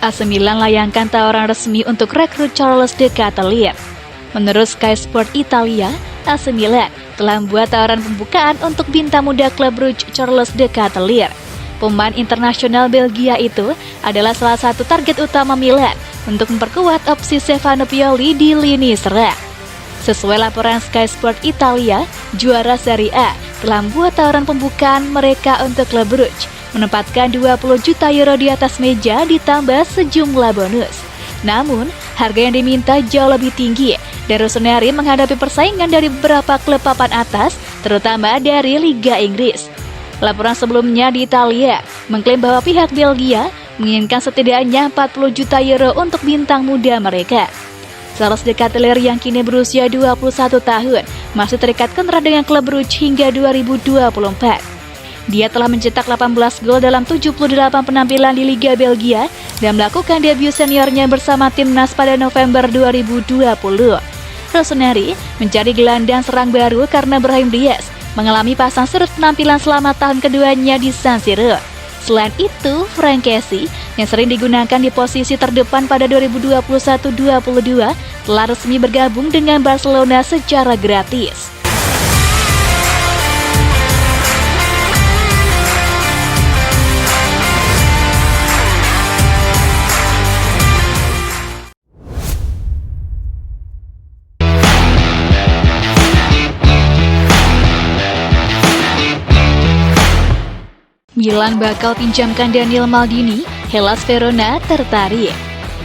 AC Milan layangkan tawaran resmi untuk rekrut Charles De Ketelaere. Menurut Sky Sport Italia, AC Milan telah membuat tawaran pembukaan untuk bintang muda klub Brugge Charles De Ketelaere. Pemain internasional Belgia itu adalah salah satu target utama Milan untuk memperkuat opsi Stefano Pioli di lini serang. Sesuai laporan Sky Sport Italia, juara Serie A telah membuat tawaran pembukaan mereka untuk klub Brugge, menempatkan 20 juta euro di atas meja ditambah sejumlah bonus. Namun, harga yang diminta jauh lebih tinggi dan Rossoneri menghadapi persaingan dari beberapa klub papan atas, terutama dari Liga Inggris. Laporan sebelumnya di Italia mengklaim bahwa pihak Belgia menginginkan setidaknya 40 juta euro untuk bintang muda mereka. Charles De Ketelaere yang kini berusia 21 tahun masih terikat kontrak dengan klub Brugge hingga 2024. Dia telah mencetak 18 gol dalam 78 penampilan di Liga Belgia dan melakukan debut seniornya bersama timnas pada November 2020. Rossoneri mencari gelandang serang baru karena Brahim Diaz mengalami pasang surut penampilan selama tahun keduanya di San Siro. Selain itu, Frank Kessie yang sering digunakan di posisi terdepan pada 2021-22 telah resmi bergabung dengan Barcelona secara gratis. Milan bakal pinjamkan Daniel Maldini, Hellas Verona tertarik.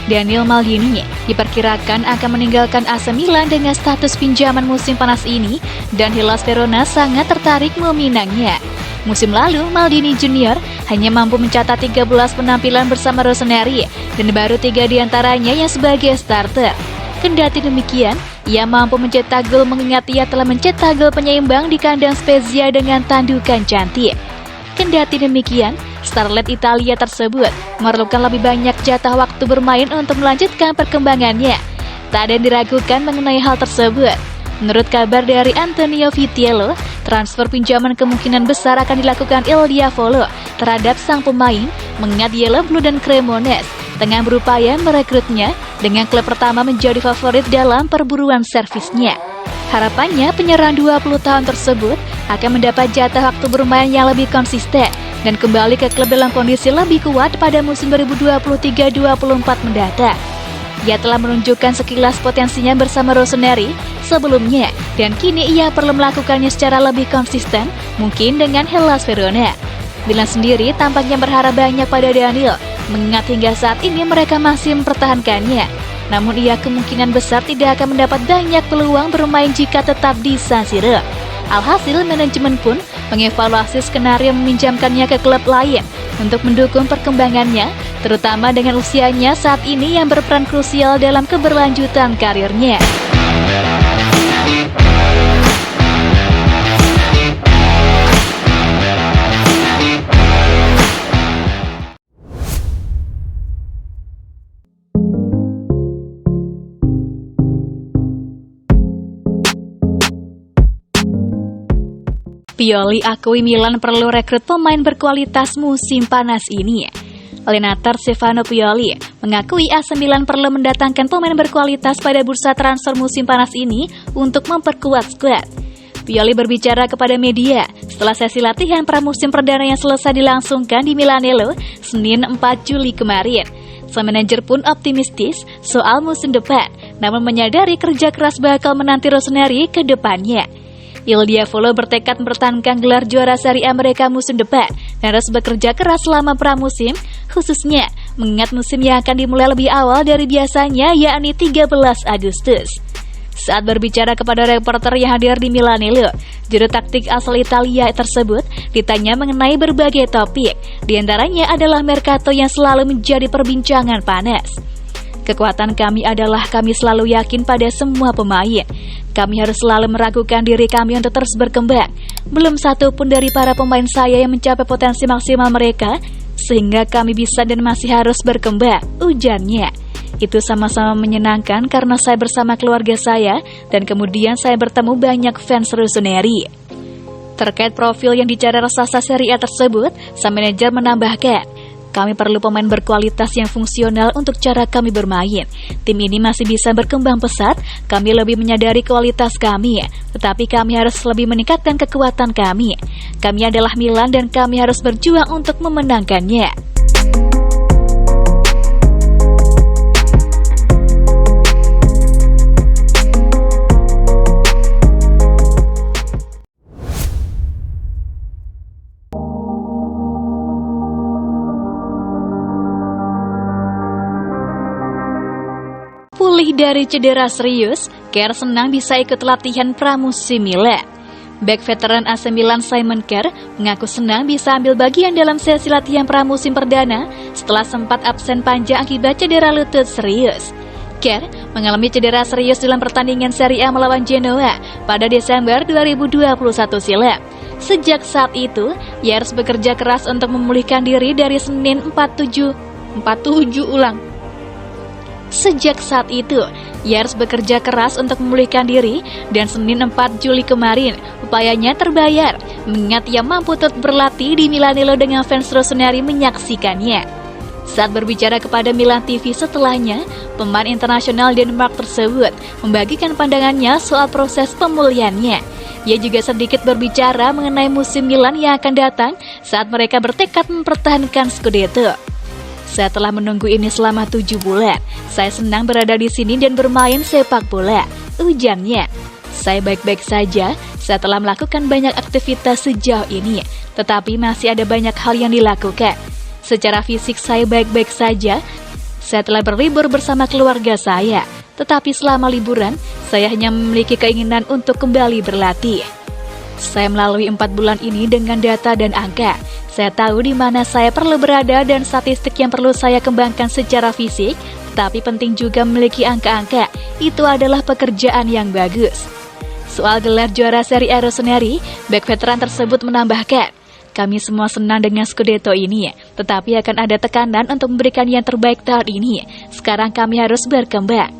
Daniel Maldini diperkirakan akan meninggalkan AC Milan dengan status pinjaman musim panas ini dan Hellas Verona sangat tertarik meminangnya. Musim lalu, Maldini Junior hanya mampu mencatat 13 penampilan bersama Rossoneri dan baru 3 diantaranya yang sebagai starter. Kendati demikian, ia mampu mencetak gol mengingat ia telah mencetak gol penyeimbang di kandang Spezia dengan tandukan cantik. Kendati demikian, starlet Italia tersebut memerlukan lebih banyak jatah waktu bermain untuk melanjutkan perkembangannya. Tak ada yang diragukan mengenai hal tersebut. Menurut kabar dari Antonio Vitiello, transfer pinjaman kemungkinan besar akan dilakukan Il Diavolo terhadap sang pemain, mengingat Yellow Blue dan Cremonese tengah berupaya merekrutnya dengan klub pertama menjadi favorit dalam perburuan servisnya. Harapannya penyerang 20 tahun tersebut akan mendapat jatah waktu bermain yang lebih konsisten dan kembali ke klub dalam kondisi lebih kuat pada musim 2023-24 mendatang. Ia telah menunjukkan sekilas potensinya bersama Rossoneri sebelumnya dan kini ia perlu melakukannya secara lebih konsisten, mungkin dengan Hellas Verona. Milan sendiri tampaknya berharap banyak pada Daniel, mengingat hingga saat ini mereka masih mempertahankannya. Namun ia kemungkinan besar tidak akan mendapat banyak peluang bermain jika tetap di San Siro. Alhasil, manajemen pun mengevaluasi skenario meminjamkannya ke klub lain untuk mendukung perkembangannya, terutama dengan usianya saat ini yang berperan krusial dalam keberlanjutan karirnya. Pioli akui Milan perlu rekrut pemain berkualitas musim panas ini. Allenatore Stefano Pioli mengakui AC Milan perlu mendatangkan pemain berkualitas pada bursa transfer musim panas ini untuk memperkuat skuad. Pioli berbicara kepada media setelah sesi latihan pramusim perdana yang selesai dilangsungkan di Milanello, Senin 4 Juli kemarin. Sang manajer pun optimistis soal musim depan, namun menyadari kerja keras bakal menanti Rossoneri ke depannya. Il Diavolo bertekad mempertahankan gelar juara Serie A mereka musim depan dan harus bekerja keras selama pramusim, khususnya mengingat musim yang akan dimulai lebih awal dari biasanya, yakni 13 Agustus. Saat berbicara kepada reporter yang hadir di Milanello, juru taktik asal Italia tersebut ditanya mengenai berbagai topik, diantaranya adalah Mercato yang selalu menjadi perbincangan panas. Kekuatan kami adalah kami selalu yakin pada semua pemain. Kami harus selalu meragukan diri kami untuk terus berkembang. Belum satu pun dari para pemain saya yang mencapai potensi maksimal mereka, sehingga kami bisa dan masih harus berkembang, ujarnya. Itu sama-sama menyenangkan karena saya bersama keluarga saya dan kemudian saya bertemu banyak fans Rossoneri. Terkait profil yang dicari raksasa Serie A tersebut, sang manajer menambahkan, Kami perlu pemain berkualitas yang fungsional untuk cara kami bermain. Tim ini masih bisa berkembang pesat, kami lebih menyadari kualitas kami, tetapi kami harus lebih meningkatkan kekuatan kami. Kami adalah Milan dan kami harus berjuang untuk memenangkannya. Pulih dari cedera serius, Kjaer senang bisa ikut latihan pramusim Milan. Bek veteran AC Milan Simon Kjaer mengaku senang bisa ambil bagian dalam sesi latihan pramusim perdana setelah sempat absen panjang akibat cedera lutut serius. Kjaer mengalami cedera serius dalam pertandingan Serie A melawan Genoa pada Desember 2021 silam. Sejak saat itu, ia harus bekerja keras untuk memulihkan diri dari Sejak saat itu, ia harus bekerja keras untuk memulihkan diri dan Senin 4 Juli kemarin, upayanya terbayar, mengingat ia mampu tetap berlatih di Milanello dengan fans Rossoneri menyaksikannya. Saat berbicara kepada Milan TV setelahnya, pemain internasional Denmark tersebut membagikan pandangannya soal proses pemulihannya. Ia juga sedikit berbicara mengenai musim Milan yang akan datang saat mereka bertekad mempertahankan Scudetto. Saya telah menunggu ini selama 7 bulan. Saya senang berada di sini dan bermain sepak bola, ujarnya. Saya baik-baik saja, saya telah melakukan banyak aktivitas sejauh ini, tetapi masih ada banyak hal yang dilakukan. Secara fisik saya baik-baik saja, saya telah berlibur bersama keluarga saya, tetapi selama liburan, saya hanya memiliki keinginan untuk kembali berlatih. Saya melalui 4 bulan ini dengan data dan angka. Saya tahu di mana saya perlu berada dan statistik yang perlu saya kembangkan secara fisik, tetapi penting juga memiliki angka-angka. Itu adalah pekerjaan yang bagus. Soal gelar juara Serie A Rossoneri, bek veteran tersebut menambahkan, kami semua senang dengan Scudetto ini, tetapi akan ada tekanan untuk memberikan yang terbaik tahun ini. Sekarang kami harus berkembang.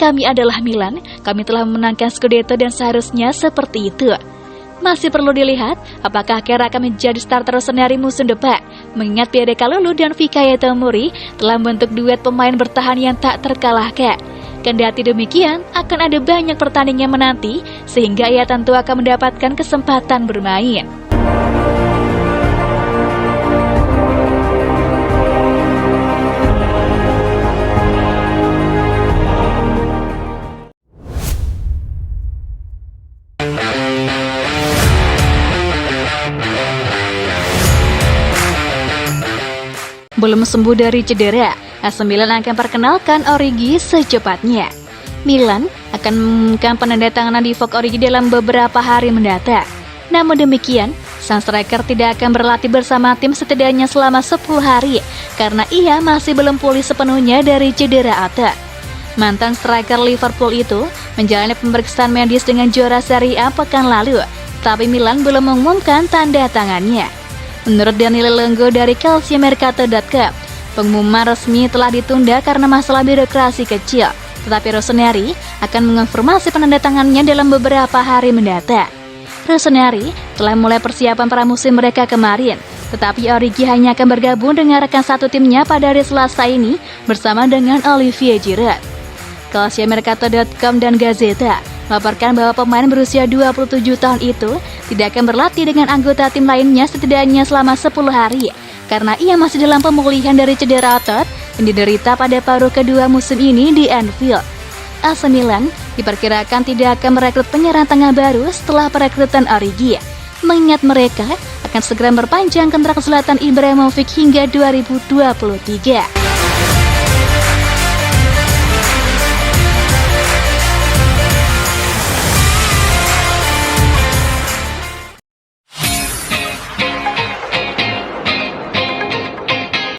Kami adalah Milan, kami telah memenangkan Scudetto dan seharusnya seperti itu. Masih perlu dilihat apakah Kjaer akan menjadi starter Rossoneri musim depan, mengingat Pierre Kalulu dan Fikayo Tomori telah membentuk duet pemain bertahan yang tak terkalahkan. Kendati demikian, akan ada banyak pertandingan menanti, sehingga ia tentu akan mendapatkan kesempatan bermain. Belum sembuh dari cedera, AC Milan akan perkenalkan Origi secepatnya. Milan akan mengumumkan penandatanganan Divock Origi dalam beberapa hari mendatang. Namun demikian, sang striker tidak akan berlatih bersama tim setidaknya selama 10 hari karena ia masih belum pulih sepenuhnya dari cedera otot. Mantan striker Liverpool itu menjalani pemeriksaan medis dengan juara Serie A pekan lalu, tapi Milan belum mengumumkan tanda tangannya. Menurut Daniele Longo dari calciomercato.com, pengumuman resmi telah ditunda karena masalah birokrasi kecil, tetapi Rossoneri akan mengonfirmasi penandatangannya dalam beberapa hari mendatang. Rossoneri telah mulai persiapan pramusim mereka kemarin, tetapi Origi hanya akan bergabung dengan rekan satu timnya pada hari Selasa ini bersama dengan Olivier Giroud. Calciomercato.com dan Gazeta melaporkan bahwa pemain berusia 27 tahun itu tidak akan berlatih dengan anggota tim lainnya setidaknya selama 10 hari karena ia masih dalam pemulihan dari cedera otot yang diderita pada paruh kedua musim ini di Anfield. AC Milan diperkirakan tidak akan merekrut penyerang tengah baru setelah perekrutan Origi, mengingat mereka akan segera memperpanjang kontrak Zlatan Ibrahimovic hingga 2023.